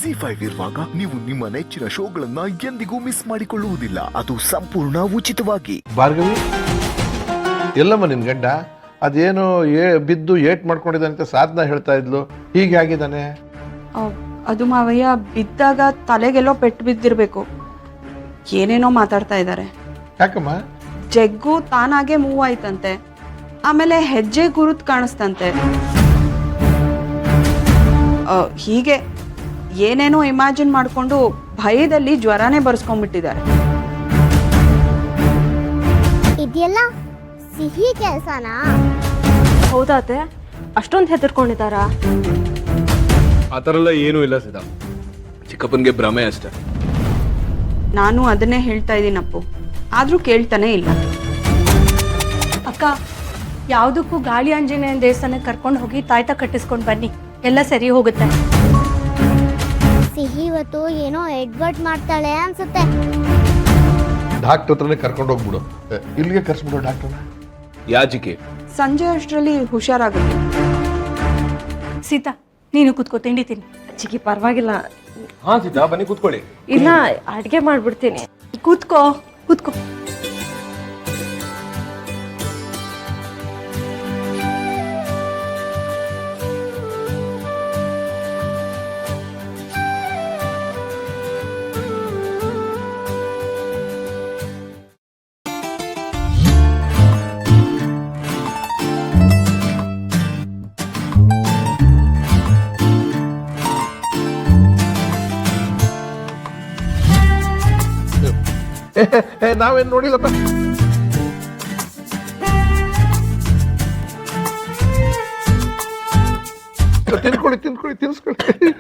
ZEE5 ಇರುವಾಗ ನೀವು ನಿಮ್ಮ ನೆಚ್ಚಿನ ಶೋಗಳನ್ನ ಎಂದಿಗೂ ಮಿಸ್ ಮಾಡಿಕೊಳ್ಳುವುದಿಲ್ಲ. ಅದು ಸಂಪೂರ್ಣ ಉಚಿತವಾಗಿ. ಭಾರ್ಗವಿ, ಎಲ್ಲಮ್ಮ ನಿನ್ ಗಂಡ ಅದೇನು ಬಿದ್ದು ಏಟ್ ಮಾಡ್ಕೊಂಡಿದ್ದಾನಂತೆ ಸಾಧನ ಹೇಳ್ತಾ ಇದ್ಲು, ಹೀಗೆ ಆಗಿದ್ದಾನೆ? ಅದು ಮಾವಯ್ಯ, ಬಿದ್ದಾಗ ತಲೆಗೆಲ್ಲೋ ಪೆಟ್ಟು ಬಿದ್ದಿರ್ಬೇಕು. ಏನೇನೋ ಮಾತಾಡ್ತಾ ಇದ್ದಾರೆ. ಯಾಕಮ್ಮ? ಜಗ್ಗು ತಾನಾಗೆ ಮೂವ್ ಆಯ್ತಂತೆ, ಆಮೇಲೆ ಹೆಜ್ಜೆ ಗುರುತ್ ಕಾಣಿಸ್ತಂತೆ. ಹೀಗೆ ಏನೇನೋ ಇಮ್ಯಾಜಿನ್ ಮಾಡ್ಕೊಂಡು ಭಯದಲ್ಲಿ ಜ್ವರನೇ ಬರ್ಸ್ಕೊಂಡ್ಬಿಟ್ಟಿದ್ದಾರೆ. ಇದೆಲ್ಲ ಸಿಹಿ ಕೆಲಸನಾ? ಹೌದಾತೆ, ಅಷ್ಟೊಂದು ಹೆದರ್ಕೊಂಡಿದ್ದಾರ? ಆ ಥರ ಎಲ್ಲ ಏನೂ ಇಲ್ಲ ಸೀತಾ, ಚಿಕ್ಕಪ್ಪನಿಗೆ ಭ್ರಮೆ ಅಷ್ಟೇ. ನಾನು ಅದನ್ನೇ ಹೇಳ್ತಾ ಇದ್ದೀನಪ್ಪು, ಆದ್ರೂ ಕೇಳ್ತಾನೆ ಇಲ್ಲ. ಅಕ್ಕ, ಯಾವುದಕ್ಕೂ ಗಾಳಿ ಆಂಜನೇಯನ ದೇವಸ್ಥಾನಕ್ಕೆ ಕರ್ಕೊಂಡು ಹೋಗಿ ತಾಯ್ತ ಕಟ್ಟಿಸ್ಕೊಂಡು ಬನ್ನಿ, ಎಲ್ಲ ಸರಿ ಹೋಗುತ್ತೆ. ಸಿಹಿ ಇವತ್ತು ಏನೋ ಎಡ್ವರ್ಟ್ ಮಾಡ್ತಾಳೆ ಅನ್ಸುತ್ತೆ. ಡಾಕ್ಟರ್ ಹತ್ರನೇ ಕರ್ಕೊಂಡು ಹೋಗ್ಬಿಡು, ಇಲ್ಲಿಗೆ ಕರ್ಸ್ಬಿಡು ಡಾಕ್ಟರ್ನ. ಯಾಜಿಕೆ ಸಂಜೆ ಅಷ್ಟರಲ್ಲಿ ಹುಷಾರಾಗುತ್ತೆ. ಸೀತಾ, ನೀನು ಕೂತ್ಕೋ, ತಿಂಡಿ ತಿನ್ನಿ. ಚಿಕ್ಕಿ ಪರವಾಗಿಲ್ಲ. ಹಾ ಸೀತಾ, ಬನ್ನಿ ಕೂತ್ಕೊಳ್ಳಿ. ಇಲ್ಲ, ಅಡ್ಗೆ ಮಾಡ್ಬಿಡ್ತೀನಿ. ಕೂತ್ಕೋ ಕೂತ್ಕೋ. ನಾವೇನ್ ನೋಡಿಲ್ಲಪ್ಪ. ತಿನ್ಕೊಳ್ಳಿ ತಿನ್ಕೊಳ್ಳಿ ತಿನ್ಸ್ಕೊಳ್ಳಿ.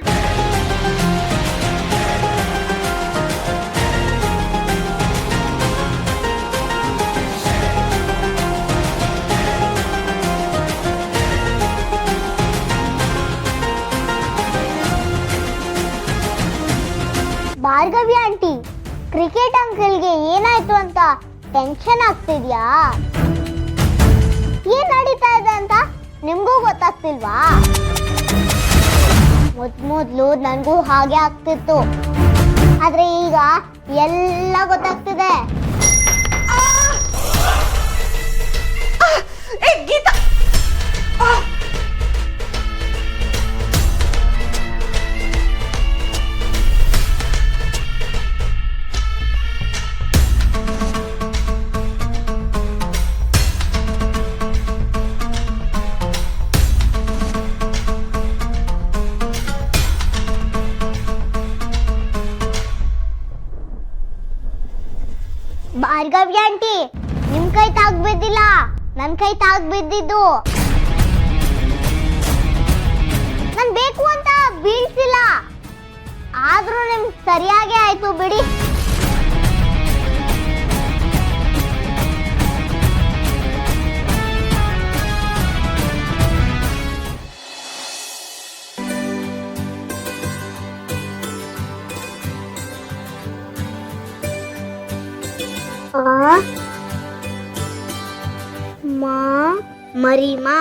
ಭಾರ್ಗವಿ ಆಂಟಿ, ಕ್ರಿಕೆಟ್ ಅಂಕಲ್ಗೆ ಏನಾಯ್ತು ಅಂತ ಟೆನ್ಷನ್ ಆಗ್ತಿದ್ಯಾ? ಏನ್ ನಡೀತಾ ಇದೆ ಅಂತ ನಿಮ್ಗೂ ಗೊತ್ತಾಗ್ತಿಲ್ವಾ? ಮೊದ್ಲು ನನ್ಗೂ ಹಾಗೆ ಆಗ್ತಿತ್ತು, ಆದ್ರೆ ಈಗ ಎಲ್ಲ ಗೊತ್ತಾಗ್ತಿದೆ. ಭಾರ್ಗವಿ ಆಂಟಿ, ನಿಮ್ ಕೈ ತಾಗ್ ಬಿದ್ದಿಲ್ಲ, ನನ್ ಕೈ ತಾಗ್ ಬಿದ್ದಿದ್ದು. ನನ್ ಬೇಕು ಅಂತ ಬೀಳ್ಸಿಲ್ಲ, ಆದ್ರೂ ನಿಮ್ ಸರಿಯಾಗಿ ಆಯ್ತು ಬಿಡಿ. ಮಾ ಮರಿಮಾ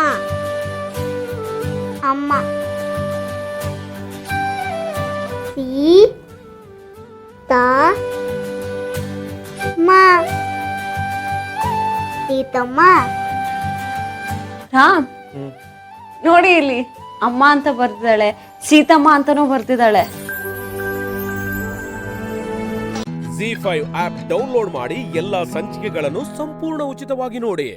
ಅಮ್ಮ ಸೀತಮ್ಮ. ರಾಮ್, ನೋಡಿ ಇಲ್ಲಿ ಅಮ್ಮ ಅಂತ ಬರ್ತಿದ್ದಾಳೆ, ಸೀತಮ್ಮ ಅಂತಾನೂ ಬರ್ತಿದ್ದಾಳೆ. ZEE5 ಆಪ್ ಡೌನ್ಲೋಡ್ ಮಾಡಿ ಎಲ್ಲಾ ಸಂಚಿಕೆಗಳನ್ನು ಸಂಪೂರ್ಣ ಉಚಿತವಾಗಿ ನೋಡಿ.